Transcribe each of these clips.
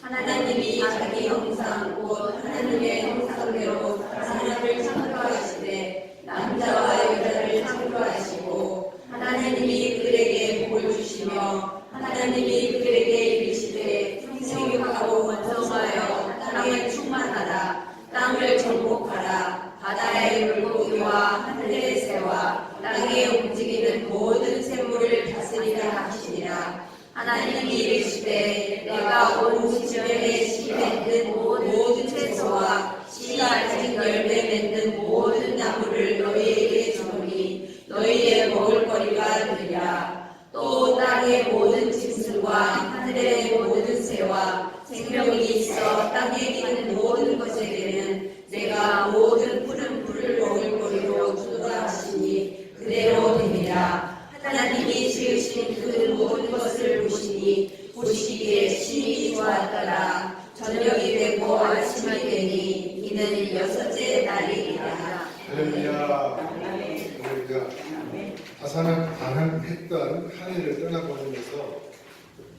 하나님이 자기 형상 곧 하나님의 형상대로 사람을 창조하시되 남자와 여자를 창조하시고 하나님이 그들에게 복을 주시며 하나님이 그들에게 이르시되 생육하고 번성하여 땅에 충만하라. 땅을 정복하라. 바다의 물고기와 하늘의 새와 땅에 움직이는 모든 생물을 다스리라 하시니라. 하나님이 이르시되 내가 온 지면에 씨 맺는 모든 채소와 씨가 가진 열매 맺는 모든 나무를 너희에게 주노니 너희의 먹을거리가 되리라. 또 땅의 모든 짐승과 하늘의 모든 새와 생명이 있어 땅에 있는 모든 것에게는 내가 모든 푸른 풀을 먹을거리로 주노라 하시니 그대로 되리라. 하나님이 지으신 그 모든 것을 보시니 보시기에 심히 좋았더라. 저녁이 되고 아침이 되니 이는 여섯째 날이니라. 할렐루야. 우리가 가난했던 한 해를 떠나보내면서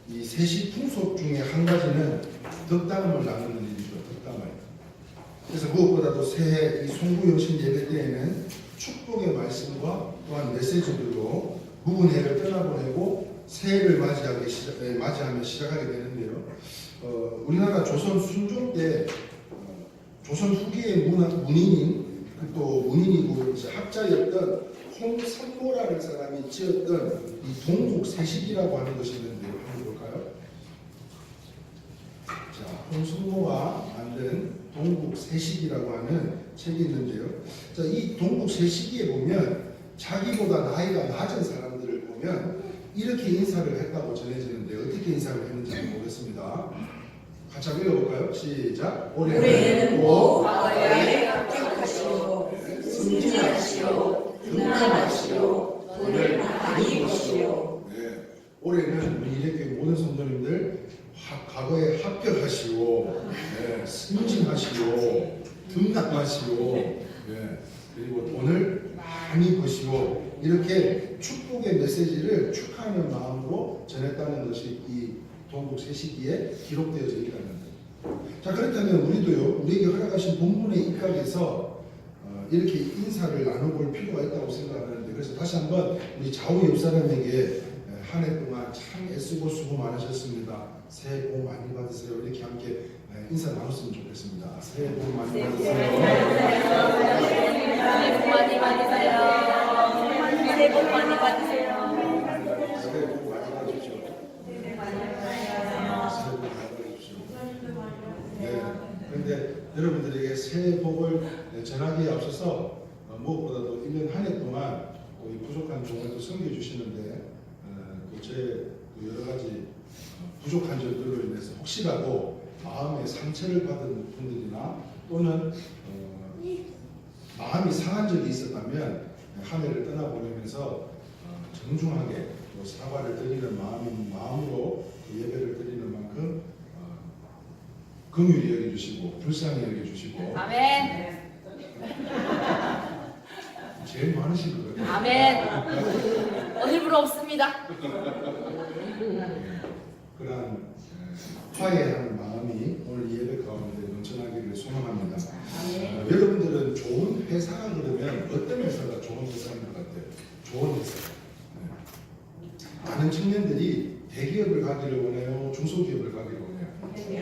이 세시 풍속 중에 한 가지는 덕담을 나누는 일이죠. 덕담을. 그래서 무엇보다도 새해 이 송구여신 예배 때에는 축복의 말씀과 또한 메시지들로 묵은 해를 떠나보내고 새해를 맞이하며 시작하게 되는데요. 우리나라 조선 순종 때 조선 후기의 문인인 또 문인이고 학자였던 홍선모라는 사람이 지었던 이 동국세식이라고 하는 것이 있는데요. 한번 볼까요? 자, 홍선모가 만든 동국세식이라고 하는 책이 있는데요. 자, 이 동국세식에 보면 자기보다 나이가 낮은 사람들을 보면 이렇게 인사를 했다고 전해지는데 어떻게 인사를 했는지 보겠습니다. 같이 한번 읽어볼까요? 시작. 올해는 모 과거에 합격하시오. 승진하시오. 등남하시오. 돈을 많이 버시오. 네, 올해는 우리 이렇게 모든 성도님들 과거에 합격하시오. 네, 승진하시오. 등남하시오. 네, 그리고 돈을 많이 버시오. 이렇게 축복의 메시지를 축하하는 마음으로 전했다는 것이 이 동국세시기에 기록되어져 있다는 거예요. 자, 그렇다면 우리도요, 우리에게 허락하신 본문에 입각해서 이렇게 인사를 나눠볼 필요가 있다고 생각하는데, 그래서 다시 한번 우리 좌우 옆 사람에게 한 해 동안 참 애쓰고 수고 많으셨습니다. 새해 복 많이 받으세요. 이렇게 함께 인사 나눴으면 좋겠습니다. 새해 복 많이 받으세요. 새해 복 많이 받으세요. 새해 복 많이 받으세요. 새해 복 많이 받으십시오. 새해 복 많이 받으십시오. 네. 그런데 여러분들에게 새해 복을 전하기에 앞서서 무엇보다도 1년 한 해 동안 이 부족한 종을 또 섬겨주시는데 제 여러 가지 부족한 점들로 인해서 혹시라도 마음에 상처를 받은 분들이나 또는 마음이 상한 적이 있었다면 한 해를 떠나보내면서 정중하게 또 사과를 드리는 마음으로 예배를 드리는 만큼 긍휼히 여겨주시고 불쌍히 여겨주시고 아멘. 제일 많으신 것 같아요. 아멘. 오늘부로 없습니다. 그러한 화해하는 마음이 오늘 예배 가운데 넘쳐나기를 소망합니다. 여러분들은 좋은 회사가 그러면 어떤 회사가 좋은 회사인 것 같아요? 좋은 회사. 많은 청년들이 대기업을 가기를 원해요? 중소기업을 가기를 원해요?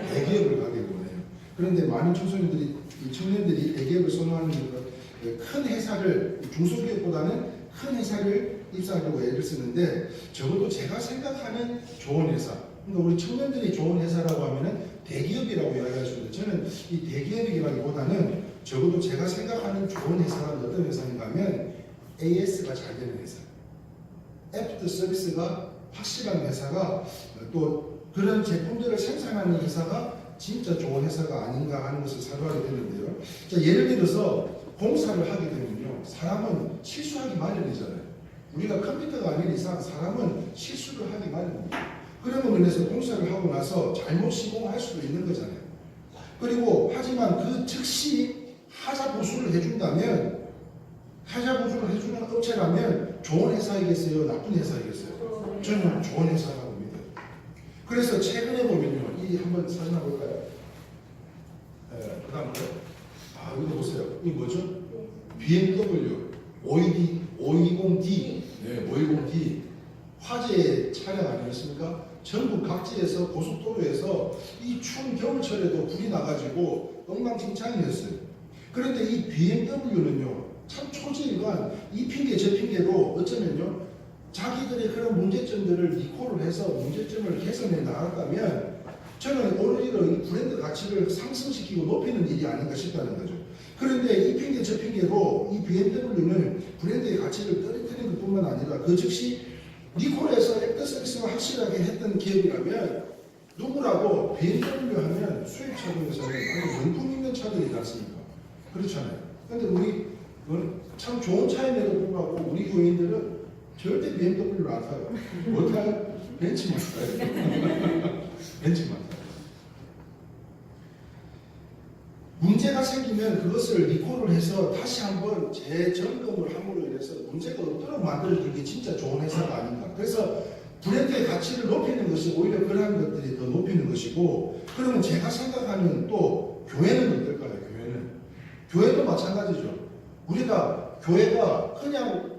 대기업을 가기를 원해요. 그런데 많은 청년들이 대기업을 선호하는 이유가 큰 회사를 중소기업보다는 큰 회사를 입사하려고 애를 쓰는데 적어도 제가 생각하는 좋은 회사 그러니까 우리 청년들이 좋은 회사라고 하면은 대기업이라고 이야기할 수 있는데 저는 이 대기업이라기보다는 적어도 제가 생각하는 좋은 회사는 어떤 회사인가 하면 AS가 잘 되는 회사 애프터 서비스가 확실한 회사가 또 그런 제품들을 생산하는 회사가 진짜 좋은 회사가 아닌가 하는 것을 사료하게 되는데요. 자, 예를 들어서 공사를 하게 되면요. 사람은 실수하기 마련이잖아요. 우리가 컴퓨터가 아닌 이상 사람은 실수를 하기 마련입니다. 그런 면에서 공사를 하고 나서 잘못 시공할 수도 있는 거잖아요. 그리고 하지만 그 즉시 하자 보수를 해준다면 하자 보수를 해주는 업체라면 좋은 회사이겠어요? 나쁜 회사이겠어요? 저는 좋은 회사라고 믿어요. 그래서 최근에 보면요. 이 한번 사진 한번 볼까요? 그 다음 이거 보세요. 이 뭐죠? BMW 520D 네, 520D 화재 차량 아니었습니까? 전국 각지에서 고속도로에서 이 추운 겨울철에도 불이 나가지고 엉망진창이었어요. 그런데 이 BMW는요 참 초지일관 이 핑계 저 핑계로 어쩌면요 자기들의 그런 문제점들을 리콜을 해서 문제점을 개선해 나갔다면 저는 오히려 이 브랜드 가치를 상승시키고 높이는 일이 아닌가 싶다는 거죠. 그런데 이 핑계 저 핑계로 이 BMW는 브랜드의 가치를 떨어뜨리는 것뿐만 아니라 그 즉시 리콜에서 애프터 서비스가 확실하게 했던 기업이라면 누구라고 BMW 하면 수입 차종에서는 명품 있는 차들이지 않습니까? 그렇잖아요. 그런데 우리 참 좋은 차임에도 불구하고 우리 교인들은 절대 BMW를 안 타요. 뭐 타요? 벤츠만 타요. 벤츠만 타요. 문제가 생기면 그것을 리콜을 해서 다시 한번 재점검을 함으로 인해서 문제가 없도록 만들어주는 게 진짜 좋은 회사가 아닌가. 그래서 브랜드의 가치를 높이는 것이 오히려 그러한 것들이 더 높이는 것이고 그러면 제가 생각하는 또 교회는 어떨까요? 교회도 마찬가지죠. 우리가 교회가 그냥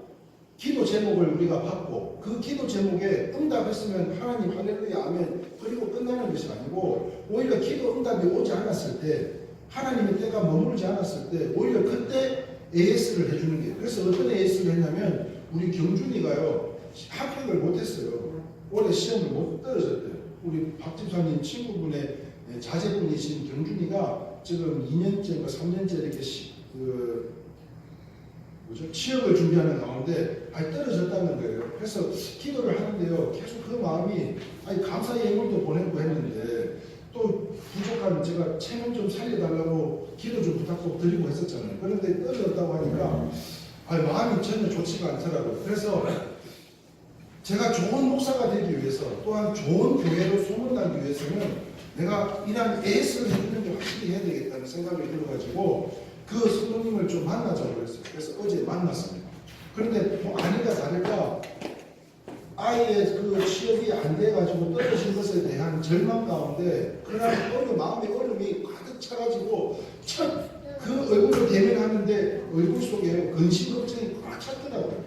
기도 제목을 우리가 받고 그 기도 제목에 응답했으면 하나님 할렐루야 아멘 그리고 끝나는 것이 아니고 오히려 기도 응답이 오지 않았을 때 하나님의 때가 머무르지 않았을 때 오히려 그때 AS를 해주는 게 그래서 어떤 AS를 했냐면 우리 경준이가요 합격을 못했어요. 올해 시험을 못 떨어졌대요. 우리 박 집사님 친구분의 자제분이신 경준이가 지금 2년째, 3년째 이렇게 취업을 준비하는 가운데 떨어졌다는 거예요. 그래서 기도를 하는데요. 계속 그 마음이 감사의 예물도 보내고 했는데 또 부족한 제가 체면 좀 살려달라고 기도 좀 부탁도 드리고 했었잖아요. 그런데 떨어졌다고 하니까 마음이 전혀 좋지가 않더라고요. 그래서 제가 좋은 목사가 되기 위해서 또한 좋은 교회로 소문나기 위해서는 내가 이런 AS를 해주는 게 확실히 해야 되겠다는 생각이 들어가지고 그 성도님을 좀 만나자고 했어요. 그래서 어제 만났습니다. 그런데 뭐 아니가 다를까 아이의 그 취업이 안 돼가지고 떨어진 것에 대한 절망 가운데 그런 마음의 어려움이 가득 차가지고 첫 그 얼굴을 대면하는데 얼굴 속에 근심 걱정이 꽉 찼더라고요.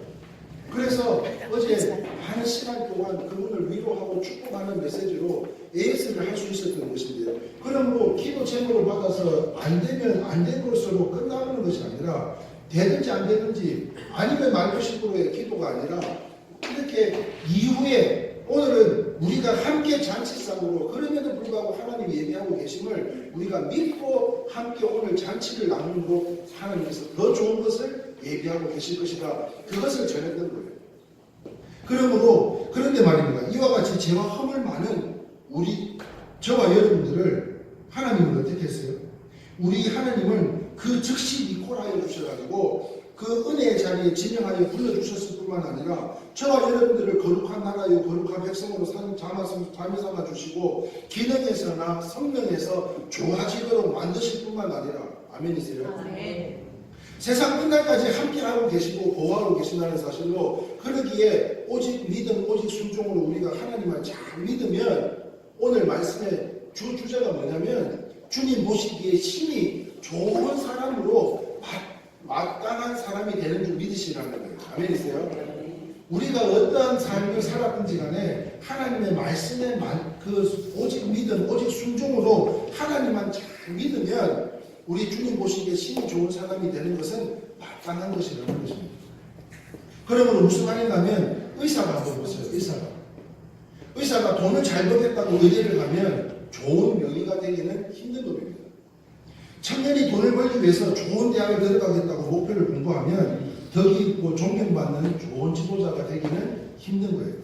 그래서 어제 한 시간 동안 그분을 위로하고 축복하는 메시지로 AS를 할 수 있었던 것인데요. 그럼 뭐 기도 제목을 받아서 안 되면 안 된 것으로 끝나는 것이 아니라 되든지 안 되든지 아니면 말고식으로의 기도가 아니라 이렇게 이후에 오늘은 우리가 함께 잔치상으로 그럼에도 불구하고 하나님이 예비하고 계심을 우리가 믿고 함께 오늘 잔치를 나누므로 하나님께서 더 좋은 것을 예비하고 계실 것이다. 그것을 전했던 거예요. 그러므로 그런데 말입니다. 이와 같이 죄와 허물 많은 우리 저와 여러분들을 하나님은 어떻게 했어요? 우리 하나님은 그 즉시 이콜하여 주셔가지고 그 은혜의 자리에 지명하여 불러주셨을 뿐만 아니라 저와 여러분들을 거룩한 나라요 거룩한 백성으로 잠이 삼아 주시고 기능에서나 성능에서 좋아지도록 만드실 뿐만 아니라 아멘이세요? 아멘. 세상 끝날까지 함께하고 계시고 보호하고 계신다는 사실로 그러기에 오직 믿음 오직 순종으로 우리가 하나님을 잘 믿으면 오늘 말씀의 주제가 뭐냐면 주님 보시기에 힘이 좋은 사람으로 마땅한 사람이 되는 줄 믿으시라는 거예요. 아멘이세요? 우리가 어떠한 삶을 살았든지 간에 하나님의 말씀에 그 오직 믿음, 오직 순종으로 하나님만 잘 믿으면 우리 주님 보시기에 힘이 좋은 사람이 되는 것은 마땅한 것이라는 것입니다. 그러므로 무슨 말인가 하면 의사가 한번 보세요. 의사가 돈을 잘 벌겠다고 의대를 가면 좋은 명의가 되기는 힘든 법입니다. 청년이 돈을 벌기 위해서 좋은 대학에 들어가겠다고 목표를 공부하면 덕이 있고 존경받는 좋은 지도자가 되기는 힘든 거예요.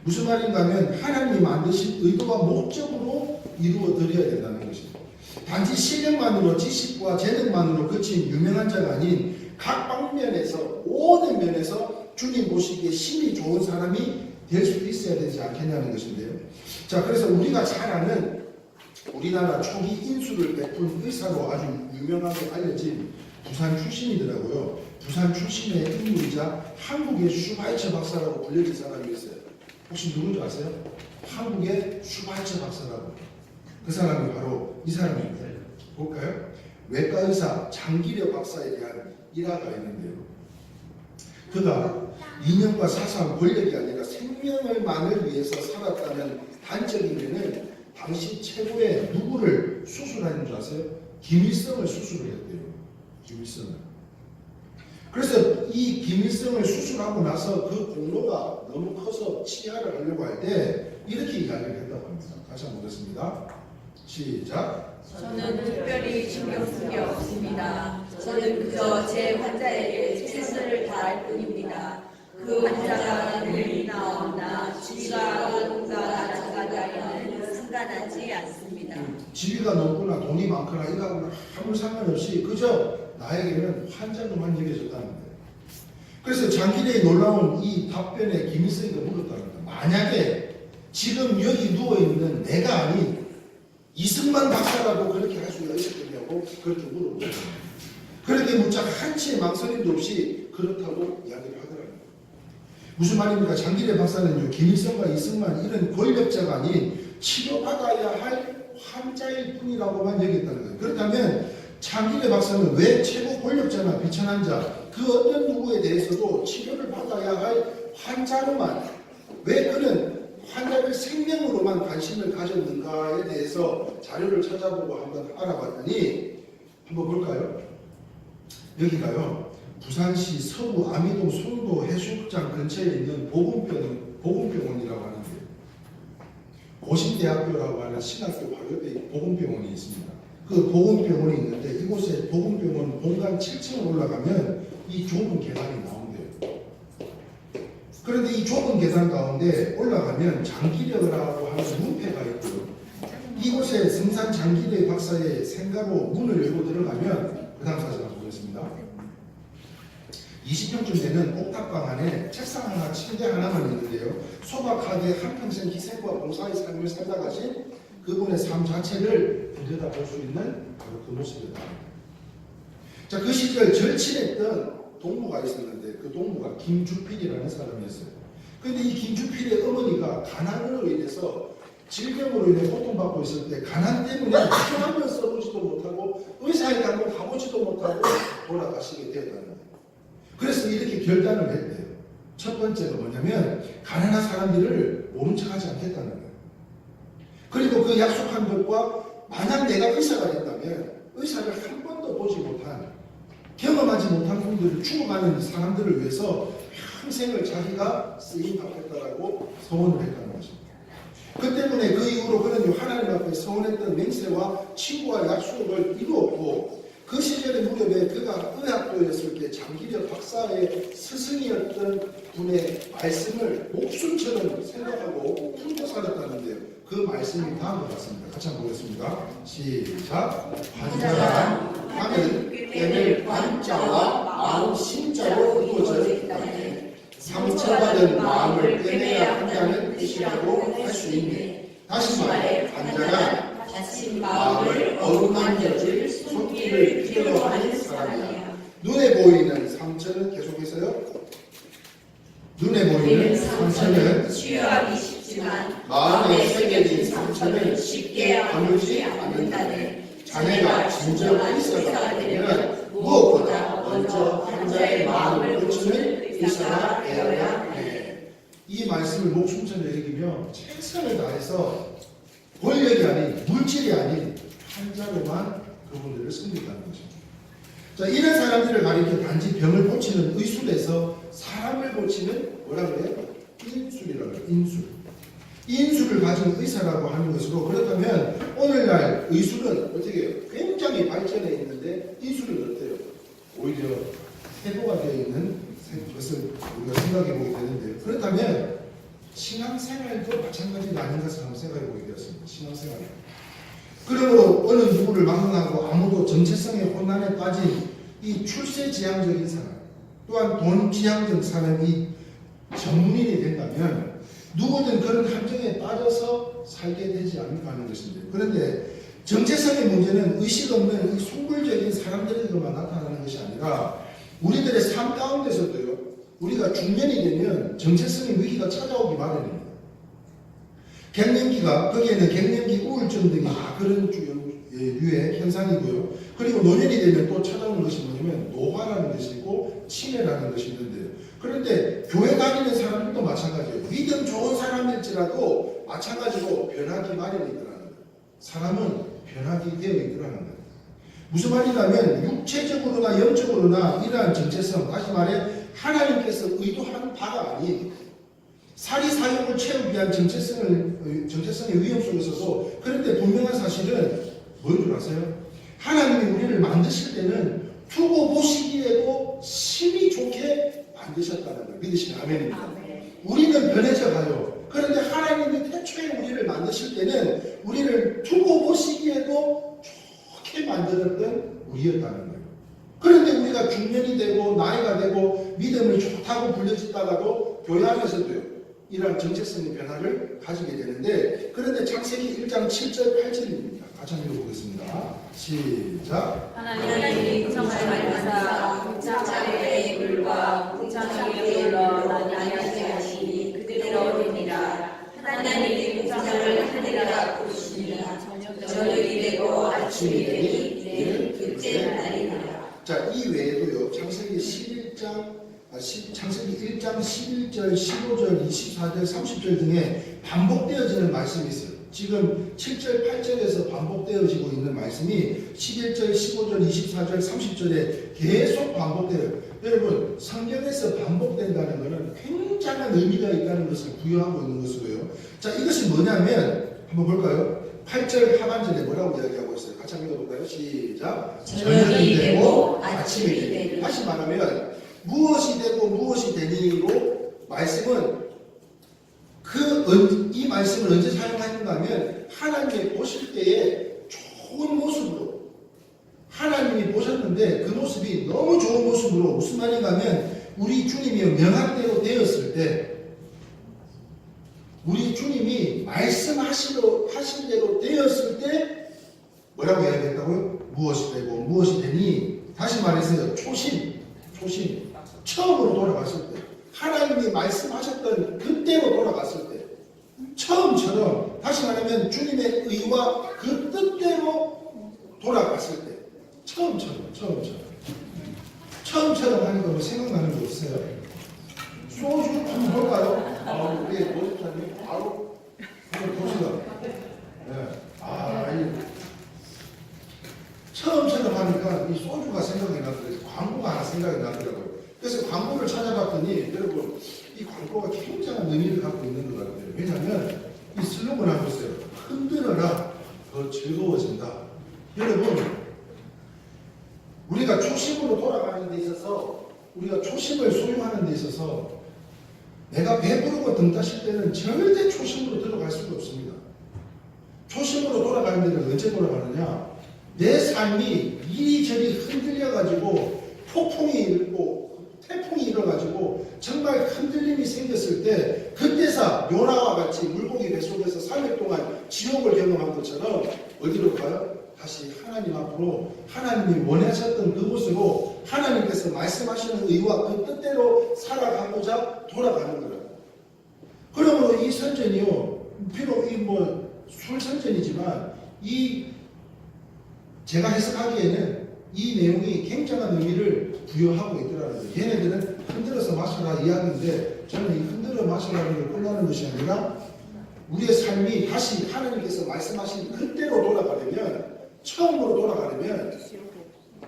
무슨 말인가 하면 하나님이 만드신 의도와 목적으로 이루어 드려야 된다는 것입니다. 단지 실력만으로 지식과 재능만으로 그친 유명한 자가 아닌 각 방면에서 모든 면에서 주님 보시기에 힘이 좋은 사람이 될 수 있어야 되지 않겠냐는 것인데요. 자, 그래서 우리가 잘 아는 우리나라 초기 인수를 베푼 의사로 아주 유명하게 알려진 부산 출신이더라고요. 부산 출신의 인물이자 한국의 슈바이처 박사라고 불려진 사람이 있어요. 혹시 누군지 아세요? 한국의 슈바이처 박사라고. 그 사람이 바로 이 사람입니다. 볼까요? 외과의사 장기려 박사에 대한 일화가 있는데요. 그가 이념과 사상, 권력이 아니라 생명을만을 위해서 살았다는 단적이면은 당시 최고의 누구를 수술하는 줄 아세요? 김일성을 수술을 했대요. 김일성을. 그래서 이 김일성을 수술하고 나서 그 공로가 너무 커서 치하를 하려고 할 때 이렇게 이야기를 했다고 합니다. 다시 한번 보겠습니다. 시작. 저는 특별히 신경 쓴 게 없습니다. 저는 그저 제 환자에게 최선을 다할 뿐입니다. 그 환자가 늙이 나오나 지위가 높은가 낮은가에는 상관하지 않습니다. 지위가 높거나 돈이 많거나 이거하고는 아무 상관없이 그저 나에게는 환자로만 여겨졌다는 거예요. 그래서 장기대의 놀라운 이 답변에 김일성이가 물었다는 거예요. 만약에 지금 여기 누워있는 내가 아닌 이승만 박사라도 그렇게 할 수가 있었겠냐고 그렇게 물어보고 그렇게 묻자 한치의 망설임도 없이 그렇다고 이야기를 하더라고요. 무슨 말입니까? 장기대 박사는요, 김일성과 이승만 이런 권력자가 아닌 치료받아야 할 환자일 뿐이라고만 여겼다는 거예요. 그렇다면 장기대 박사는 왜 최고 권력자나 비천한 자, 그 어떤 누구에 대해서도 치료를 받아야 할 환자로만, 왜 그는 환자의 생명으로만 관심을 가졌는가에 대해서 자료를 찾아보고 한번 알아봤더니 한번 볼까요? 여기가요, 부산시 서구 아미동 송도 해수욕장 근처에 있는 보건병원이라고 하는데요. 고신대학교라고 하는 신학교 바로 옆에 보건병원이 있습니다. 그 보건병원이 있는데 이곳에 보건병원 본관 7층을 올라가면 이 좁은 계단이 나온대요. 그런데 이 좁은 계단 가운데 올라가면 장기려라고 하는 문패가 있고요. 이곳에 성산 장기려 박사의 생가로 문을 열고 들어가면 그 다음 사진 한번 보겠습니다. 20평쯤 되는 옥탑방 안에 책상 하나, 침대 하나만 있는데요. 소박하게 한평생 희생과 봉사의 삶을 살다 가신 그분의 삶 자체를 들여다볼 수 있는 바로 그 모습이다. 자, 그 시절 절친했던 동무가 있었는데 그 동무가 김주필이라는 사람이었어요. 그런데 이 김주필의 어머니가 가난으로 인해서 질병으로 인해 고통받고 있을 때 가난 때문에 한번 써보지도 못하고 의사에 한번 가보지도 못하고 돌아가시게 되었다는 거예요. 그래서 이렇게 결단을 했대요. 첫 번째가 뭐냐면 가난한 사람들을 모른 척하지 않겠다는 거예요. 그리고 그 약속한 것과 만약 내가 의사가 됐다면 의사를 한 번도 보지 못한 경험하지 못한 분들을 죽어가는 사람들을 위해서 평생을 자기가 쓰임 받겠다라고 서원을 했다는 것입니다. 그 때문에 그 이후로 그는 하나님 앞에 서원했던 맹세와 친구와 약속을 이루었고 그 시절의 무렵에 그가 의학도였을 때 장기력 박사의 스승이었던 분의 말씀을 목숨처럼 생각하고 품고 살았다는데요. 그 말씀이 다음과 같습니다. 같이 한번 보겠습니다. 시작. 환자가 하는 꿰맬 관자와 마음 심자로 이루어져 있다네. 상처받은 마음을 꿰매야 한다는 뜻이라고 할 수 있네. 다시 말해 환자가 다친 마음을 어루만져줄 손길을 필요하는 사람이야. 눈에 보이는 상처는 계속해서요. 눈에 보이는 상처는 치유하기 쉽지만 마음에 새겨진 상처는 쉽게 아물지 않는다네. 자네가 진정한 의사가 되면 무엇보다 먼저 환자의 마음을 고치는 의사가 되어야 해. 이 말씀을 목숨처럼 여기며 최선을 다해서 권력이 아닌 물질이 아닌 환자로만 그분들을 섬긴다는 것입니다. 자, 이런 사람들을 가리켜 단지 병을 고치는 의술에서 사람을 고치는 뭐라 그래요? 인술이라고 해요. 인술. 인술을 가진 의사라고 하는 것으로 그렇다면 오늘날 의술은 어떻게 해요? 굉장히 발전해 있는데 인술은 어때요? 오히려 태도가 되어 있는 것을 우리가 생각해 보게 되는데 그렇다면 신앙생활도 마찬가지가 아닌 것을 한번 생각해 보게 되었습니다. 신앙생활. 그러므로 어느 누구를 만나고 아무도 정체성의 혼란에 빠진 이 출세지향적인 사람 또한 돈지향적 사람이 전문인이 된다면 누구든 그런 함정에 빠져서 살게 되지 않을까 하는 것인데 그런데 정체성의 문제는 의식 없는 이 속물적인 사람들에게만 나타나는 것이 아니라 우리들의 삶 가운데서도요 우리가 중년이 되면 정체성의 위기가 찾아오기 마련입니다. 갱년기가 거기에는 갱년기 우울증 등이 그런 류의 현상이고요. 그리고 노년이 되면 또 찾아오는 것이 뭐냐면 노화라는 것이 있고 치매라는 것이 있는데요. 그런데 교회 다니는 사람들도 마찬가지예요. 믿음 좋은 사람일지라도 마찬가지로 변하기 마련이 있더라는 거예요. 사람은 변하게 되어 있더라는 거예요. 무슨 말이냐면 육체적으로나 영적으로나 이러한 정체성 다시 말해 하나님께서 의도한 바가 아닌 사리사욕을 채우기 위한 정체성의 위험 속에서도 그런데 분명한 사실은 뭔 줄 아세요? 하나님이 우리를 만드실 때는 두고 보시기에도 심히 좋게 만드셨다는 걸 믿으시면 아멘입니다. 우리는 변해져 가요. 그런데 하나님이 태초에 우리를 만드실 때는 우리를 두고 보시기에도 좋게 만들었던 우리였다는 거예요. 그런데 우리가 중년이 되고 나이가 되고 믿음이 좋다고 불려지다가도 교회 안에서도요. 이러한 정체성의 변화를 가지게 되는데 그런데 창세기 1장 7절 8절입니다. 같이 한번 읽어보겠습니다. 시작. 하나님이 구성을 만드사 궁창의 물과 궁창의 물로 나뉘게 하시니 그대로 되니라. 하나님이 궁창을 하늘이라 부르시니 저녁이 되고 아침이 되니 이는 둘째 날이니라. 자, 이 외에도요. 창세기 1장 11절, 15절, 24절, 30절 등에 반복되어지는 말씀이 있어요. 지금 7절, 8절에서 반복되어지고 있는 말씀이 11절, 15절, 24절, 30절에 계속 반복돼요. 여러분, 성경에서 반복된다는 것은 굉장한 의미가 있다는 것을 부여하고 있는 것이고요. 자, 이것이 뭐냐면 한번 볼까요? 8절 하반절에 뭐라고 이야기하고 있어요? 같이 한번 읽어볼까요? 시작. 저녁이 되고 아침이 되니. 다시 말하면 무엇이 되고 무엇이 되니로 말씀은 이 말씀을 언제 사용하는가 하면 하나님이 보실 때에 좋은 모습으로 하나님이 보셨는데 그 모습이 너무 좋은 모습으로 무슨 말인가 하면 우리 주님이 명한 대로 되었을 때 우리 주님이 말씀하신 대로 되었을 때 뭐라고 이야기했다고요? 무엇이 되고 무엇이 되니 다시 말해서 초심 처음으로 돌아갔을 때 하나님이 말씀하셨던 그때로 돌아갔을 때 처음처럼 다시 말하면 주님의 의와 그 뜻대로 돌아갔을 때 처음처럼 하는 거 뭐 생각나는 거 없어요? 소주 한번 볼까요? 우리 모집자님 바로 한번 보시죠. 네. 처음 하니까 이 소주가 생각이 나더라고요. 광고가 하나 생각이 나더라고요. 그래서 광고를 찾아봤더니 여러분 이 광고가 굉장한 의미를 갖고 있는 것 같아요. 왜냐하면 이 슬로건 하고 있어요. 흔들어라 더 즐거워진다. 여러분 우리가 초심으로 돌아가는 데 있어서 우리가 초심을 소유하는 데 있어서 내가 배부르고 등 따실 때는 절대 초심으로 들어갈 수가 없습니다. 초심으로 돌아가는 데는 언제 돌아가느냐? 내 삶이 이리저리 흔들려가지고 폭풍이 일고 태풍이 일어가지고 정말 흔들림이 생겼을 때 그때서 요나와 같이 물고기 뱃속에서 3일 동안 지옥을 경험한 것처럼 어디로 가요? 다시 하나님 앞으로 하나님이 원하셨던 그곳으로 하나님께서 말씀하시는 의와 그 뜻대로 살아가고자 돌아가는 거예요. 그러므로 이 선전이요, 비록 이 술 선전이지만 제가 해석하기에는 이 내용이 굉장한 의미를 부여하고 있더라는 거예요. 얘네들은 흔들어서 마셔라 이야기인데 저는 이 흔들어 마셔라는 게 끝나는 것이 아니라 우리의 삶이 다시 하나님께서 말씀하신 그때로 돌아가려면 처음으로 돌아가려면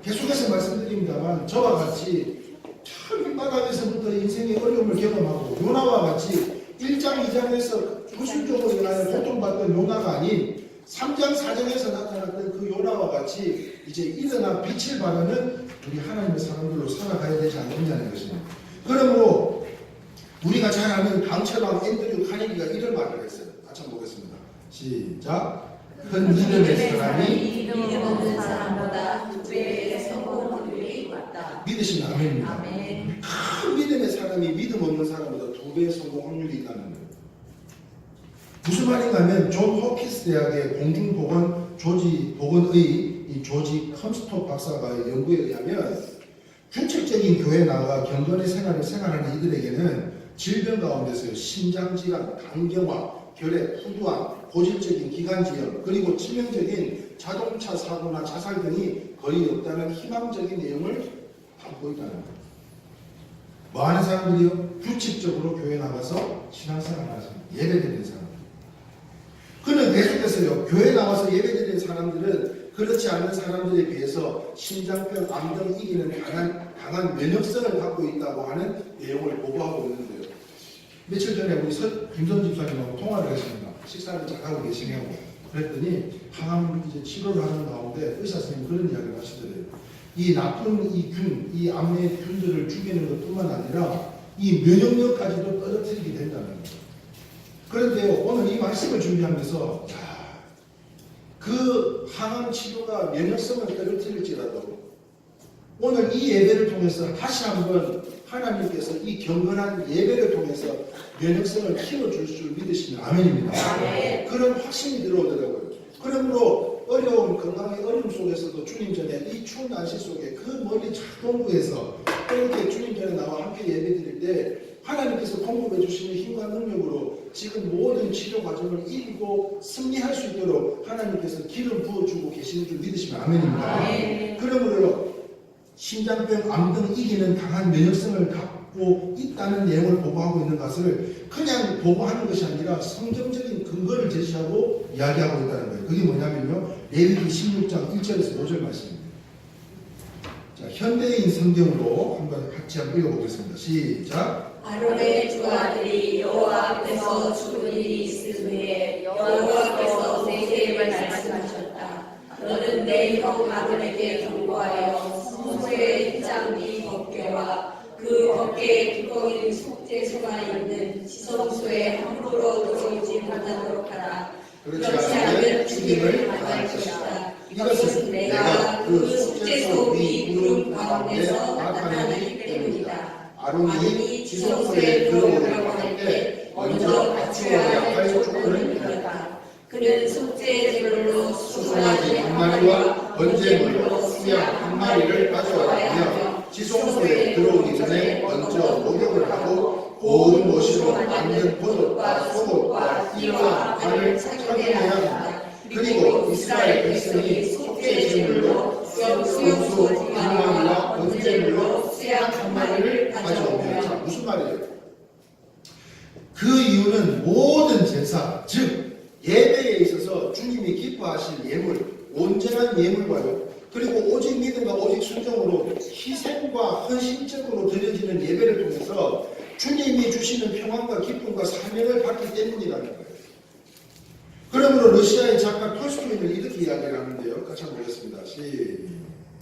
계속해서 말씀드립니다만 저와 같이 참 밑바닥에서부터 인생의 어려움을 경험하고 요나와 같이 1장 2장에서 불순종으로 인하여 고통받던 요나가 아닌 3장 4장에서 나타났던 그 요나와 같이 이제 일어나 빛을 발하는 우리 하나님의 사람들로 살아가야 되지 않느냐는 것입니다. 그러므로 우리가 잘 아는 강철왕 앤드류 카네기가 이런 말을 했어요. 같이 한번 보겠습니다. 시작. 큰 믿음의 사람이 믿음 없는 사람보다 2배의 성공 확률이 많다. 믿으시면 아멘입니다. 아멘. 큰 믿음의 사람이 믿음 없는 사람보다 2배의 성공 확률이 있다는 거예요. 무슨 말인가 하면 존 호키스 대학의 공중보건의 이 조지 컴스톱 박사가의 연구에 의하면 규칙적인 교회에 나가 경건의 생활을 생활하는 이들에게는 질병 가운데서 심장질환, 간경화, 결핵, 후두암, 고질적인 기관지염, 그리고 치명적인 자동차 사고나 자살 등이 거의 없다는 희망적인 내용을 담고 있다는 거예요. 뭐 하는 사람들이요? 규칙적으로 교회 나가서 신앙생활을 하십니다. 예배드리는 사람. 그는 계속해서요, 교회 나와서 예배드리는 사람들은 그렇지 않은 사람들에 비해서 심장병, 암 등 이기는 강한 면역성을 갖고 있다고 하는 내용을 보고하고 있는데요. 며칠 전에 우리 김선 집사님하고 통화를 했습니다. 식사를 잘 하고 계시냐고. 그랬더니 항암 이제 치료를 하는 가운데 의사 선생님이 그런 이야기를 하시더래요. 이 나쁜 이 균, 이 암의 균들을 죽이는 것뿐만 아니라 이 면역력까지도 떨어뜨리게 된다는 거예요. 그런데요, 오늘 이 말씀을 준비하면서 그 항암 치료가 면역성을 떨어뜨릴지라도 오늘 이 예배를 통해서 다시 한번 하나님께서 이 경건한 예배를 통해서 면역성을 키워줄 줄 믿으시면 아멘입니다. 아멘. 그런 확신이 들어오더라고요. 그러므로 어려운 건강의 어려움 속에서도 주님 전에 이 추운 날씨 속에 그 멀리 작동구에서 이렇게 주님 전에 나와 함께 예배드릴 때 하나님께서 공급해 주시는 힘과 능력으로 지금 모든 치료 과정을 이기고 승리할 수 있도록 하나님께서 기름 부어주고 계시는 줄 믿으시면 아멘입니다. 아멘. 그러므로 심장병, 암 등 이기는 강한 면역성을 갖고 있다는 내용을 보고하고 있는 것을 그냥 보고하는 것이 아니라 성경적인 근거를 제시하고 이야기하고 있다는 거예요. 그게 뭐냐면요, 레위기 16장 1절에서 5절 말씀입니다. 자, 현대인 성경으로 같이 한번 읽어보겠습니다. 시작. 아론의 두 아들이 여호와 앞에서 죽은 일이 있을 후에 여호와께서 모세에게 말씀하셨다. 너는 내 형 아론에게 경고하여 성소의 입장 네 법궤와 그 법궤에 두꺼운 속죄소가 있는 지성소에 함부로 들어오지 못하도록 하라. 그렇지 않으면 죽임을 당할 것이다. 이것은 내가 그 속죄소 위 구름 가운데서 나타나기 때문이다. 아론이 지성소에 들어오려고 할 때 먼저 갖추어야 할 조건을 이뤘다. 그는 속죄 제물로 수송아지 한 마리와 번제물로 수양 한 마리를 가져와야 하며 지성소에 들어오기 전에 먼저 목욕을 하고 고운 못으로 만든 겉옷과 속옷과 이와 발을 착용해야 한다. 그리고 이스라엘 백성이 속죄 제물로 수용소 한 마리와 번제물로 수양 한 마리를 가져오며. 자, 무슨 말이에요? 그 이유는 모든 제사, 즉 예배에 있어서 주님이 기뻐하실 예물, 온전한 예물과요, 그리고 오직 믿음과 오직 순종으로 희생과 헌신적으로 드려지는 예배를 통해서 주님이 주시는 평안과 기쁨과 사명을 받기 때문이라는 거예요. 그러므로 러시아의 작가 톨스토이는 이렇게 이야기를 하는데요. 같이 한번 보겠습니다.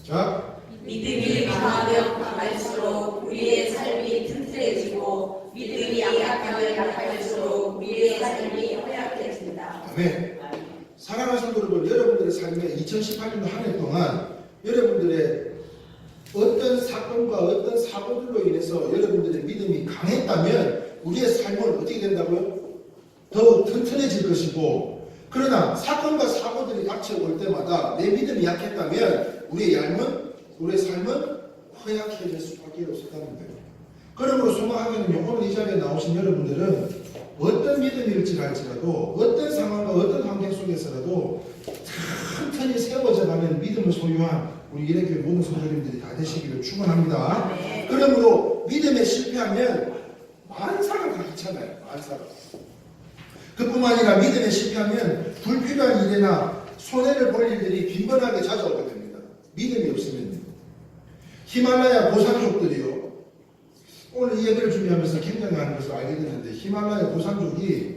시작. 믿음이 강하면 강할수록 우리의 삶이 튼튼해지고 믿음이 약하면 약할수록 우리의 삶이 허약해진다. 아멘. 사랑하는 성도 여러분, 여러분들의 삶에 2018년도 한 해 동안 여러분들의 어떤 사건과 어떤 사고들로 인해서 여러분들의 믿음이 강했다면 우리의 삶은 어떻게 된다고요? 더욱 튼튼해질 것이고, 그러나 사건과 사고들이 닥쳐올 때마다 내 믿음이 약했다면 우리의 삶은 허약해질 수밖에 없었다는 거예요. 그러므로 소망하기는 오늘 이 자리에 나오신 여러분들은 어떤 믿음일지 갈지라도 어떤 상황과 어떤 환경 속에서라도 튼튼히 세워져 가는 믿음을 소유한 우리 이래교회 모든 성도님들이 다 되시기를 축원합니다. 그러므로 믿음에 실패하면 만사가 그렇잖아요. 만사가. 그뿐만 아니라 믿음에 실패하면 불필요한 일이나 손해를 볼 일들이 빈번하게 찾아오게 됩니다. 믿음이 없으면요. 히말라야 고산족들이요. 오늘 이 얘기를 준비하면서 굉장히 많은 것을 알게 됐는데, 히말라야 고산족이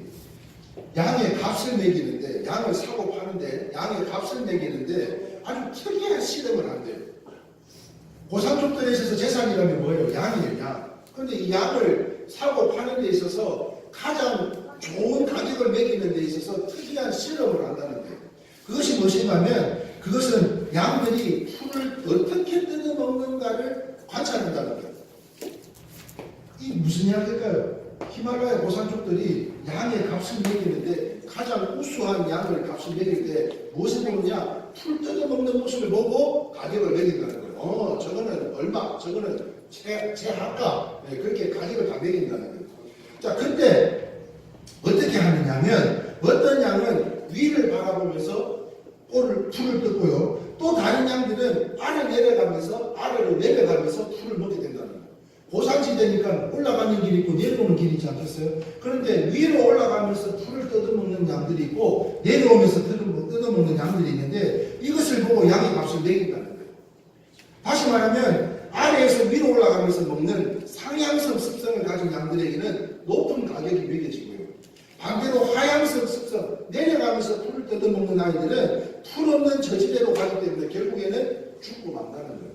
양의 값을 매기는데, 양을 사고 파는데 양의 값을 매기는데 아주 특이한 실험을 한대요. 고산족들에 있어서 재산이라면 뭐예요? 양이에요. 양. 그런데 이 양을 사고 파는 데 있어서 가장 좋은 가격을 매기는 데 있어서 특이한 실험을 한다는 거예요. 그것이 무엇인가면 그것은 양들이 풀을 어떻게 뜯어먹는가를 관찰한다는 거예요. 이 무슨 이야기일까요? 히말라야 고산족들이 양의 값을 매기는데 가장 우수한 양을 값을 매길 때 무엇을 보느냐? 풀 뜯어먹는 모습을 보고 가격을 매긴다는 거예요. 저거는 얼마, 저거는 제하가, 네, 그렇게 가격을 다 매긴다는 거예요. 자, 그때 어떻게 하느냐면 어떤 양은 위를 바라보면서 풀을 뜯고요. 또 다른 양들은 아래로 내려가면서 풀을 먹게 된다는 거예요. 고산지대니까 올라가는 길이 있고 내려오는 길이 있지 않겠어요? 그런데 위로 올라가면서 풀을 뜯어먹는 양들이 있고 내려오면서 뜯어먹는 양들이 있는데 이것을 보고 양의 값을 매긴다는 거예요. 다시 말하면 아래에서 위로 올라가면서 먹는 상향성 습성을 가진 양들에게는 높은 가격이 매겨지고요. 반대로 하향성 습성, 내려가면서 풀을 뜯어먹는 아이들은 풀 없는 저지대로 가기 때문에 결국에는 죽고 만다는 거예요.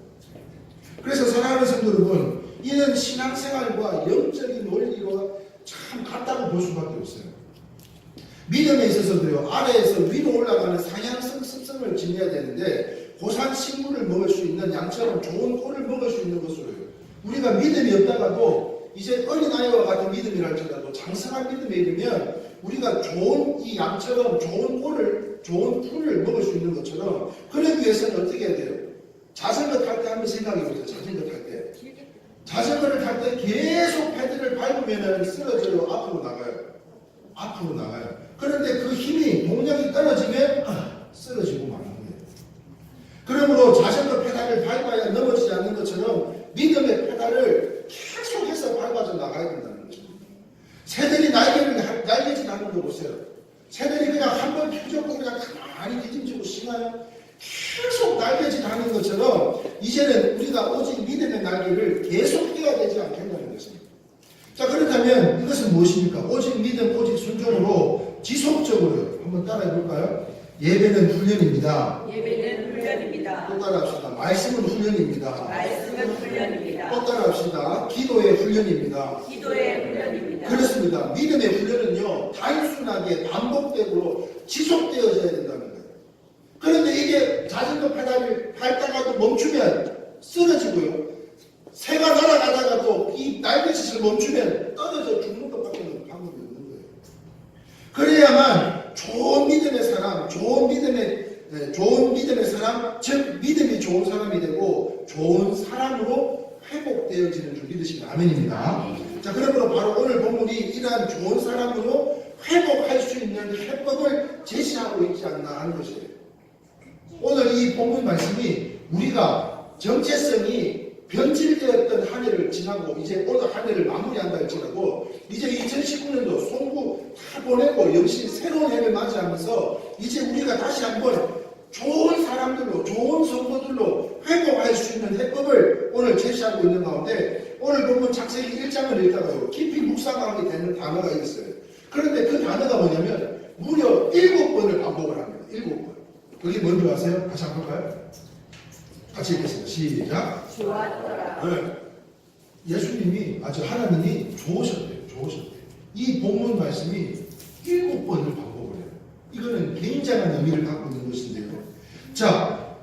그래서 사랑하는 성도 여러분, 이는 신앙생활과 영적인 원리로 참 같다고 볼 수밖에 없어요. 믿음에 있어서도요, 아래에서 위로 올라가는 상향성 습성을 지녀야 되는데 고산 식물을 먹을 수 있는 양처럼 좋은 꼴을 먹을 수 있는 것으로요. 우리가 믿음이 없다가도 이제 어린아이와 같은 믿음이랄지라도 장성한 믿음에 이르면 우리가 좋은 이 양처럼 좋은 꼴을, 좋은 풀을 먹을 수 있는 것처럼, 그러기 위해서는 어떻게 해야 돼요? 자전거 탈 때 한번 생각해 보세요. 자전거를 탈 때 계속 패드를 밟으면 쓰러져요. 앞으로 나가요. 그런데 그 힘이 동력이 떨어지면 쓰러지고 마는 거예요. 그러므로 자전거 페달을 밟아야 넘어지지 않는 것처럼 믿음의 페달을 계속해서 밟아서 나가야 된다는 거죠. 새들이 날개짓 하는 거 보세요. 새들이 그냥 한번 펴졌고 그냥 가만히 뒤집지고 쉬나요? 계속 날개짓 하는 것처럼 이제는 우리가 오직 믿음의 날개를 계속 띄어야 되지 않겠냐는 것입니다. 자, 그렇다면 이것은 무엇입니까? 오직 믿음, 오직 순종으로 지속적으로 한번 따라해 볼까요? 예배는 훈련입니다. 예배는 훈련입니다. 또 따라합시다. 말씀은 훈련입니다. 말씀은 훈련입니다. 또 따라합시다. 기도의 훈련입니다. 기도의 훈련입니다. 그렇습니다. 믿음의 훈련은요, 단순하게 반복되고 지속되어져야 된다는 거예요. 그런데 이게 자전거 페달을 밟다가도 멈추면 쓰러지고요. 새가 날아가다가도 이 날개짓을 멈추면 떨어져 죽는 것밖에 방법이 없는 거예요. 그래야만 좋은 믿음의 사람, 즉 믿음이 좋은 사람이 되고 좋은 사람으로 회복되어지는 줄 믿으시면 아멘입니다. 자, 그러므로 바로 오늘 본문이 이러한 좋은 사람으로 회복할 수 있는 해법을 제시하고 있지 않나 하는 것이에요. 오늘 이 본문 말씀이 우리가 정체성이 변질되었던 한 해를 지나고 이제 오늘 한 해를 마무리한다 할지라도 이제 2019년도 송구 다 보내고 역시 새로운 해를 맞이하면서 이제 우리가 다시 한번 좋은 사람들로 좋은 성도들로 회복할 수 있는 해법을 오늘 제시하고 있는 가운데 오늘 보면 창세기 1장을 읽다가요 깊이 묵상하게 되는 단어가 있어요. 그런데 그 단어가 뭐냐면 무려 7번을 반복을 합니다. 7번. 그게 뭔지 아세요? 다시 한번 볼까요? 같이 읽겠습니다. 시작. 좋았더라. 네. 예수님이 하나님이 좋으셨대요. 좋으셨대요. 이 본문 말씀이 7번을 반복을 해요. 이거는 굉장한 의미를 갖고 있는 것인데요. 자,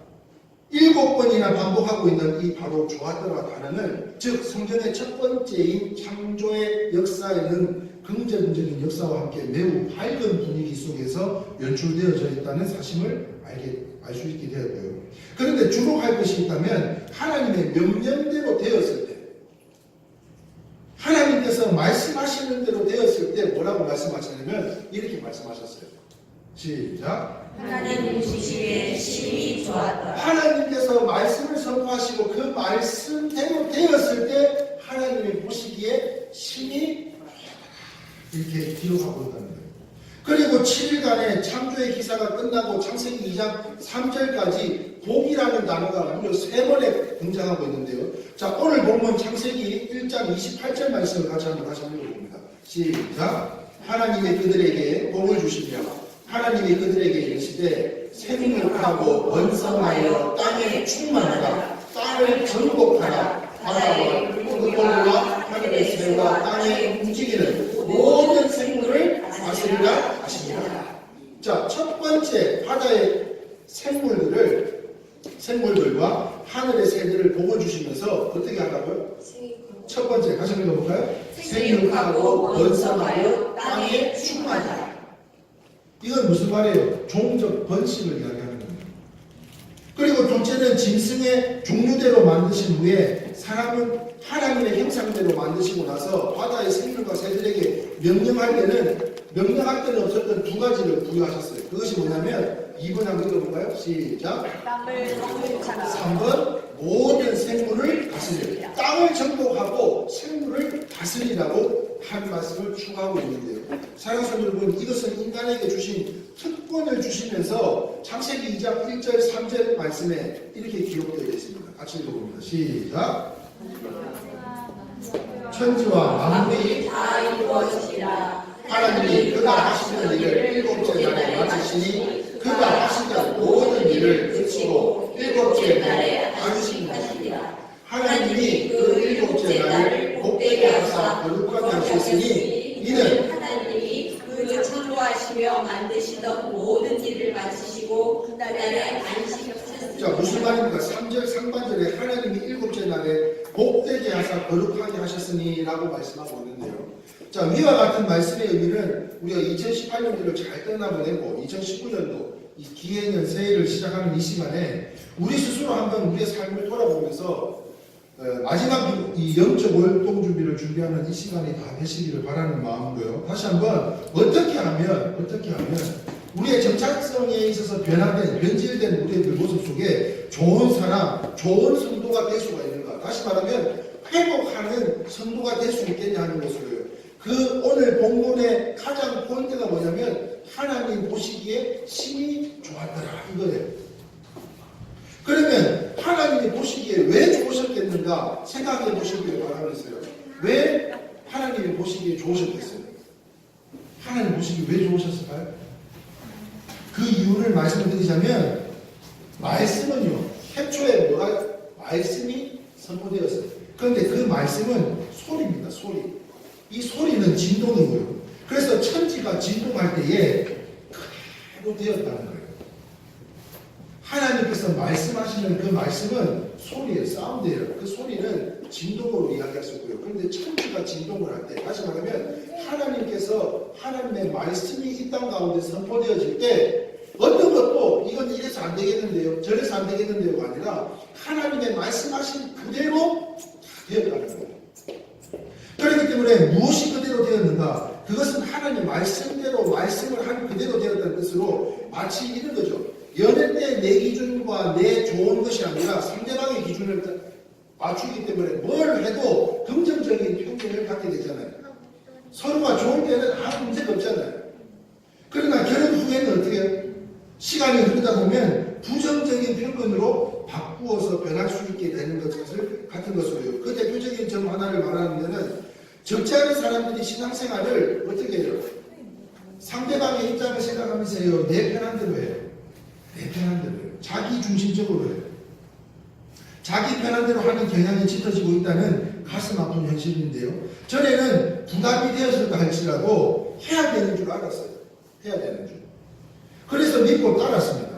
7번이나 반복하고 있는 이 바로 좋았더라 단어는 즉 성경의 첫 번째인 창조의 역사에는 긍정적인 역사와 함께 매우 밝은 분위기 속에서 연출되어져 있다는 사실을 알 수 있게 되었고요. 그런데 주목할 것이 있다면 하나님의 명령대로 되었을 때 하나님께서 말씀하시는 대로 되었을 때 뭐라고 말씀하시냐면 이렇게 말씀하셨어요. 시작. 하나님 보시기에 심히 좋았더라. 하나님께서 말씀을 선포하시고 그 말씀대로 되었을 때 하나님이 보시기에 심히 이렇게 기록하고 있다는 거예요. 그리고 7일간의 창조의 기사가 끝나고 창세기 2장 3절까지 복이라는 단어가 무려 3번에 등장하고 있는데요. 자, 오늘 본문 창세기 1장 28절 말씀을 같이 한번 다시 읽어봅니다. 시작. 하나님이 그들에게 복을 주시며 하나님이 그들에게 이르시되 생육하고 번성하여 땅에 충만하라. 땅을 정복하라. 바다와 물고기와 하늘의 새와 땅에 움직이는 모든 생물을 다스리라 하십니다. 자, 첫 번째 바다의 생물들과 하늘의 새들을 복을 주시면서 어떻게 하라고요? 첫 번째 다시 한번 읽어볼까요? 생육하고 번성하여 땅에 충만하라. 이건 무슨 말이에요? 종족 번식을 이야기하는 겁니다. 그리고 둘째는 짐승의 종류대로 만드신 후에 사람은 하나님의 형상대로 만드시고 나서 바다의 생물과 새들에게 명령할 때는 없었던 두 가지를 부여하셨어요. 그것이 뭐냐면 2번 한번 읽어볼까요? 시작. 땅을 3번 모든 생물을 다스리라. 땅을 정복하고 생물을 다스리라고 한 말씀을 추가하고 있는데요. 사랑하는 성도 여러분, 이것은 인간에게 주신 특권을 주시면서 창세기 2장 1절 3절 말씀에 이렇게 기록되어 있습니다. 같이 읽어봅니다. 시작. 천지와 만물이 다 이루어지리라. 하나님이 그가 하시는 일을 7째 날에 마치시니 그가 하시던 모든 일을 그치고 7째 날에 안식하시리라. 하나님이 그 7째 날을 복되게 하사 거룩하게 하셨으니 이는 하나님이 그 창조하시며 만드시던 모든 일을 마치시고 그 날에 안식하셨습니다. 자, 무슨 말입니까? 3절 상반절에 하나님이 7째 날에 복되게 하사 거룩하게 하셨으니 라고 말씀하고 있는데요. 자, 위와 같은 말씀의 의미는 우리가 2018년도를 잘 떠나보내고 2019년도 이 기해년 새해를 시작하는 이 시간에 우리 스스로 한번 우리의 삶을 돌아보면서 마지막 이 영적 월동 준비를 준비하는 이 시간이 다 되시기를 바라는 마음으로요. 다시 한번 어떻게 하면 우리의 정착성에 있어서 변질된 우리의 모습 속에 좋은 사람, 좋은 성도가 될 수가 있는가? 다시 말하면 회복하는 성도가 될 수 있겠냐 하는 것으로요. 그 오늘 본문의 가장 포인트가 뭐냐면 하나님 보시기에 심히 좋았더라 이거예요. 그러면 하나님이 보시기에 왜 좋으셨겠는가 생각해 보시길 바라겠어요. 왜 하나님이 보시기에 좋으셨겠어요? 하나님 보시기에 왜 좋으셨을까요? 그 이유를 말씀드리자면 말씀은요 태초에 말씀이 선포되었어요. 그런데 그 말씀은 소리입니다. 소리. 이 소리는 진동이고요. 그래서 천지가 진동할 때에 그대로 되었다는 거예요. 하나님께서 말씀하시는 그 말씀은 소리예요. 사운드예요. 그 소리는 진동으로 이야기할 수 있고요. 그런데 천지가 진동을 할 때, 다시 말하면 하나님께서 하나님의 말씀이 이 땅 가운데 선포되어질 때 어떤 것도 이건 이래서 안 되겠는데요, 저래서 안 되겠는데요가 아니라 하나님의 말씀하신 그대로 되었다는 거예요. 그렇기 때문에 무엇이 그대로 되었는가? 그것은 하나님의 말씀대로 말씀을 한 그대로 되었다는 뜻으로 마치 이런 거죠. 연애 때 내 기준과 내 좋은 것이 아니라 상대방의 기준을 맞추기 때문에 뭘 해도 긍정적인 편견을 갖게 되잖아요. 서로가 좋을 때는 아무 문제가 없잖아요. 그러나 결혼 후에는 어떻게 해요? 시간이 흐르다 보면 부정적인 편견으로 바꾸어서 변할 수 있게 되는 것을 같은 것으로요. 그 대표적인 점 하나를 말하는 적지 않은 사람들이 신앙생활을 어떻게 해요? 상대방의 입장을 생각하면서 해요. 내 편한 대로 해요. 내 편한 대로 해요. 자기 중심적으로 해요. 자기 편한 대로 하는 경향이 짙어지고 있다는 가슴 아픈 현실인데요. 전에는 부담이 되었을까 할지라도 해야 되는 줄 알았어요. 해야 되는 줄. 그래서 믿고 따랐습니다.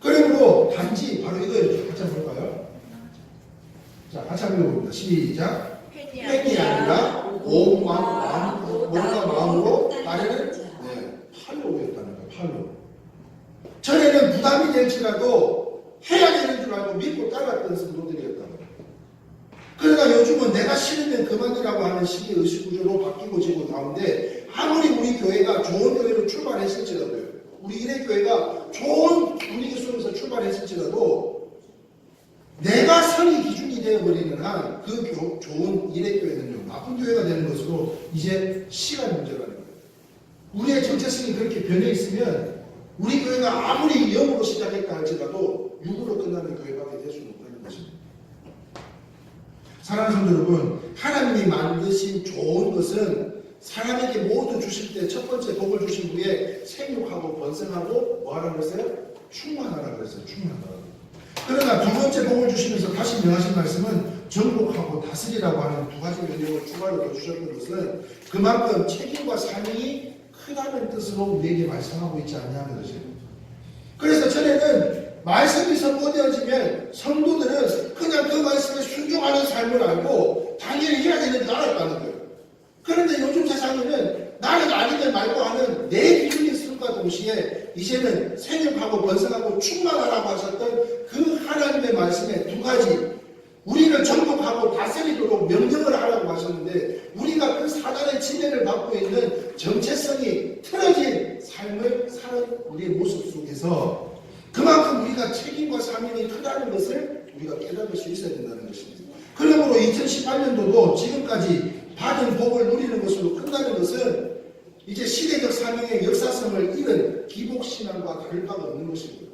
그러므로 단지 바로 이거였죠. 같이 한번 볼까요? 자, 같이 한번 읽어봅니다. 시작. 팬이 아니라 몸과 마음으로 따르는 팔로우였다는 거예요. 팔로우. 전에는 부담이 될지라도 해야 되는 줄 알고 믿고 따랐던 성도들이었다는 거예요. 그러나 요즘은 내가 싫으면 그만이라고 하는 식의 의식구조로 바뀌고 지고 나오는데 아무리 우리 교회가 좋은 교회로 출발했을지라도요. 우리 일회교회가 좋은 분위기 속에서 출발했을지라도 내가 선이 기준이 되어버리는 한 그 좋은 일회교회는요. 나쁜 교회가 되는 것으로 이제 시간 문제라는 거예요. 우리의 정체성이 그렇게 변해 있으면 우리 교회가 아무리 영으로 시작했다 할지라도 육으로 끝나는 교회밖에 될 수는 없다는 것입니다. 사랑하는 성도 여러분, 하나님이 만드신 좋은 것은 사람에게 모두 주실 때 첫 번째 복을 주신 후에 생육하고 번성하고 뭐하라고 그랬어요? 충만하라고 그랬어요. 충만하라고. 그러나 두 번째 복을 주시면서 다시 명하신 말씀은 정복하고 다스리라고 하는 두 가지 명령을 추가로 더 주셨던 것은 그만큼 책임과 사명이 크다는 뜻으로 우리에게 말씀하고 있지 않냐는 것입니다. 그래서 전에는 말씀이 선포되어지면 성도들은 그냥 그 말씀에 순종하는 삶을 알고 당연히 해야 되는 줄 알았다는 거예요. 그런데 요즘 세상에는 나는 아니면 말고 하는 내 기준이 있음과 동시에 이제는 생육하고 번성하고 충만하라고 하셨던 그 하나님의 말씀에 두 가지 우리를 정복하고 다스리도록 명령을 하라고 하셨는데 우리가 그 사단의 지배를 받고 있는 정체성이 틀어진 삶을 사는 우리의 모습 속에서 그만큼 우리가 책임과 사명이 크다는 것을 우리가 깨달을 수 있어야 된다는 것입니다. 그러므로 2018년도도 지금까지 받은 복을 누리는 것으로 끝나는 것은 이제 시대적 사명의 역사성을 잃은 기복신앙과 다를 바가 없는 것입니다.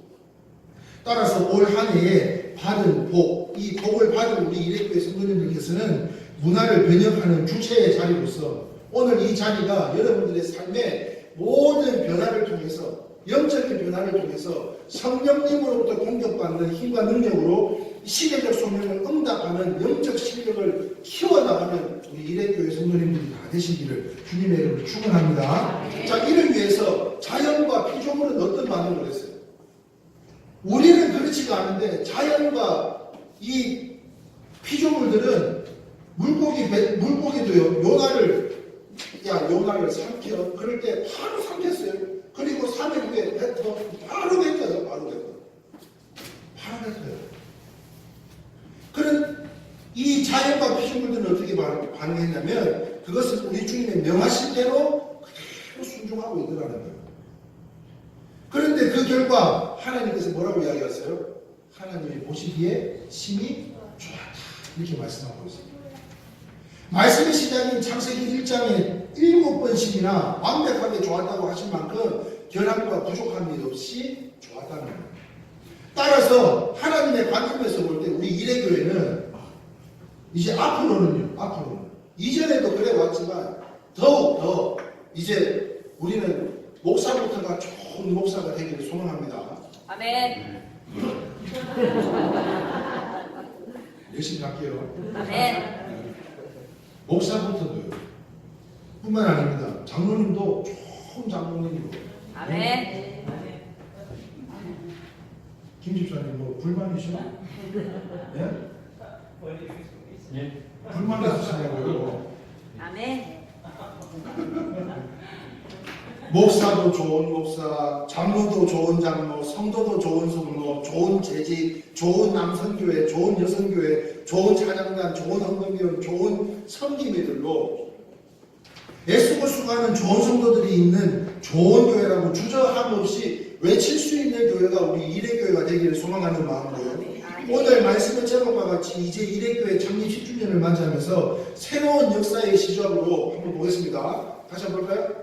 따라서 올 한 해에 받은 복, 이 복을 받은 우리 일회교회 성도님들께서는 문화를 변혁하는 주체의 자리로서 오늘 이 자리가 여러분들의 삶의 모든 변화를 통해서 영적인 변화를 통해서 성령님으로부터 공격받는 힘과 능력으로 시대적 소명을 응답하는 영적 실력을 키워나가는 우리 일회교회 성도님들이 다 되시기를 주님의 이름으로 축원합니다. 자, 이를 위해서 자연과 피조물은 어떤 반응을 했어요? 우리는 그렇지가 않은데 자연과 이 피조물들은 물고기도요. 요나를 삼켜. 그럴 때 바로 삼켰어요. 그리고 3일 후에 뱉어. 바로 뱉어요. 바로 뱉어요. 그런 이 자연과 피조물들은 어떻게 반응했냐면 그것은 우리 주님의 명하신 대로 그대로 순종하고 있더라는 거예요. 그런데 그 결과 하나님께서 뭐라고 이야기하세요? 하나님이 보시기에 심히 좋았다. 이렇게 말씀하고 있습니다. 말씀의 시작인 창세기 1장에 7번씩이나 완벽하게 좋았다고 하신 만큼 결함과 부족함이 없이 좋았다는 거예요. 따라서 하나님의 관점에서 볼 때 우리 일회교회는 이제 앞으로는 이전에도 그래 왔지만 더욱 더 이제 우리는 목사부터가 좋은 목사가 되기를 소망합니다. 아멘. 열심히 할게요. 아멘. 목사부터도요. 뿐만 아닙니다. 장로님도 좋은 장로님이고. 아멘. 김 집사님 뭐 불만이셔? 예? 예? 불만 있으시냐고요? 아멘. 목사도 좋은 목사, 장로도 좋은 장로, 성도도 좋은 성도, 좋은 재직, 좋은 남성교회, 좋은 여성교회, 좋은 찬양단, 좋은 헌금위원, 좋은 섬김이들로 애쓰고 수고하는 좋은 성도들이 있는 좋은 교회라고 주저함 없이 외칠 수 있는 교회가 우리 일회교회가 되기를 소망하는 마음으로요. 오늘 말씀의 제목과 같이 이제 이레교회 창립 10주년을 맞이하면서 새로운 역사의 시작으로 한번 보겠습니다. 다시 한번 볼까요?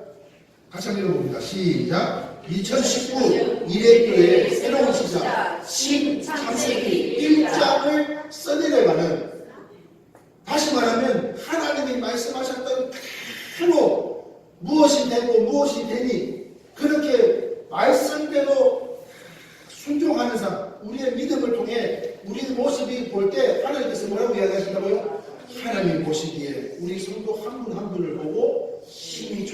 같이 한번 읽어봅니다. 시작. 2019 이레교회 새로운 시작 신창세기 1장을 써내려가는, 다시 말하면 하나님이 말씀하셨던 그대로 무엇이 되고 무엇이 되니 그렇게 말씀대로 순종하는 삶, 우리의 믿음을 통해 우리 모습이 볼 때 하나님께서 뭐라고 이야기하신다고요? 하나님 보시기에 우리 성도 한 분 한 분을 보고 힘이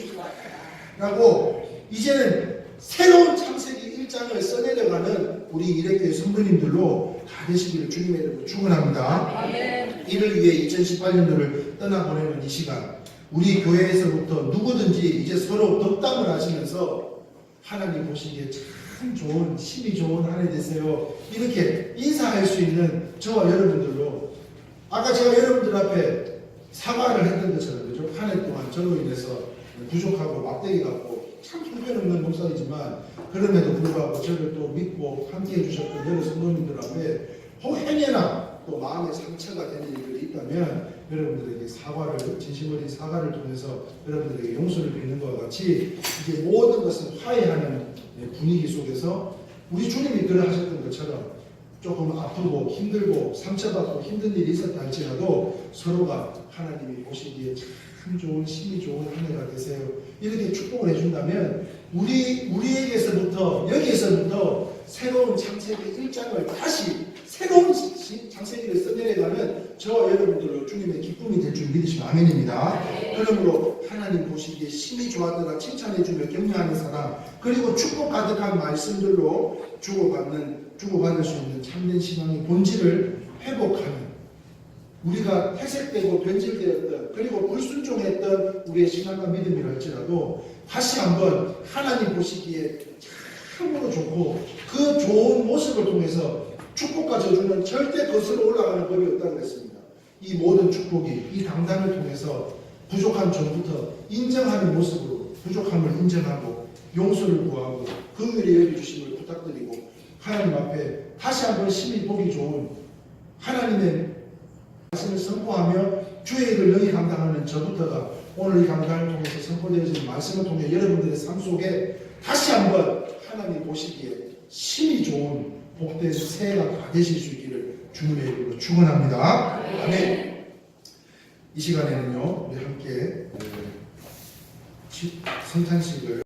좋다라고 이제는 새로운 창세기 1장을 써내려가는 우리 이레교회 성도님들로 다 되시기를 주님의 이름으로 축원합니다. 이를 위해 2018년도를 떠나보내는 이 시간, 우리 교회에서부터 누구든지 이제 서로 덕담을 하시면서 하나님 보시기에 참 좋은, 힘이 좋은 한 해 되세요, 이렇게 인사할 수 있는 저와 여러분들로, 아까 제가 여러분들 앞에 사과를 했던 것처럼, 그죠? 한 해 동안 저로 인해서 부족하고 막대기 같고 참 형편없는 목사이지만 그럼에도 불구하고 저를 또 믿고 함께 해주셨던 여러 성도님들 앞에 혹행여나 또 마음의 상처가 되는 일들이 있다면 여러분들에게 사과를, 진심 어린 사과를 통해서 여러분들에게 용서를 빌는 것과 같이 이제 모든 것을 화해하는 분위기 속에서 우리 주님이 그러하셨던 것처럼 조금 아프고 힘들고 상처받고 힘든 일이 있었다 할지라도 서로가 하나님이 보시기에 참 좋은, 힘이 좋은 한 해가 되세요, 이렇게 축복을 해준다면 우리에게서부터, 여기에서부터 새로운 창세기 1장을 다시 새로운 창세기를 써내려가는 저와 여러분들로 주님의 기쁨이 될 줄 믿으시면 아멘입니다. 그러므로 하나님 보시기에 힘이 좋았더라 칭찬해주며 격려하는 사람, 그리고 축복 가득한 말씀들로 주고받을 수 있는 참된 신앙의 본질을 회복하는, 우리가 퇴색되고 변질되었던 그리고 불순종했던 우리의 신앙과 믿음이라 할지라도 다시 한번 하나님 보시기에 참으로 좋고 그 좋은 모습을 통해서 축복과 저주는 절대 거슬러 올라가는 법이 없다고 그랬습니다. 이 모든 축복이 이 강단을 통해서 부족한 전부터 인정하는 모습으로 부족함을 인정하고 용서를 구하고 긍휼히 여겨주심을 부탁드리고 하나님 앞에 다시 한번 심히 보기 좋은 하나님의 말씀을 선포하며 주의 일을 능히 감당하는 저부터가 오늘 이 강단을 통해서 선포되어진 말씀을 통해 여러분들의 삶 속에 다시 한번 하나님 보시기에 힘이 좋은 복된 새해가 다 되실 수 있기를 주님의 이름으로 축원합니다. 아멘. 이 시간에는요 우리 함께 성탄식을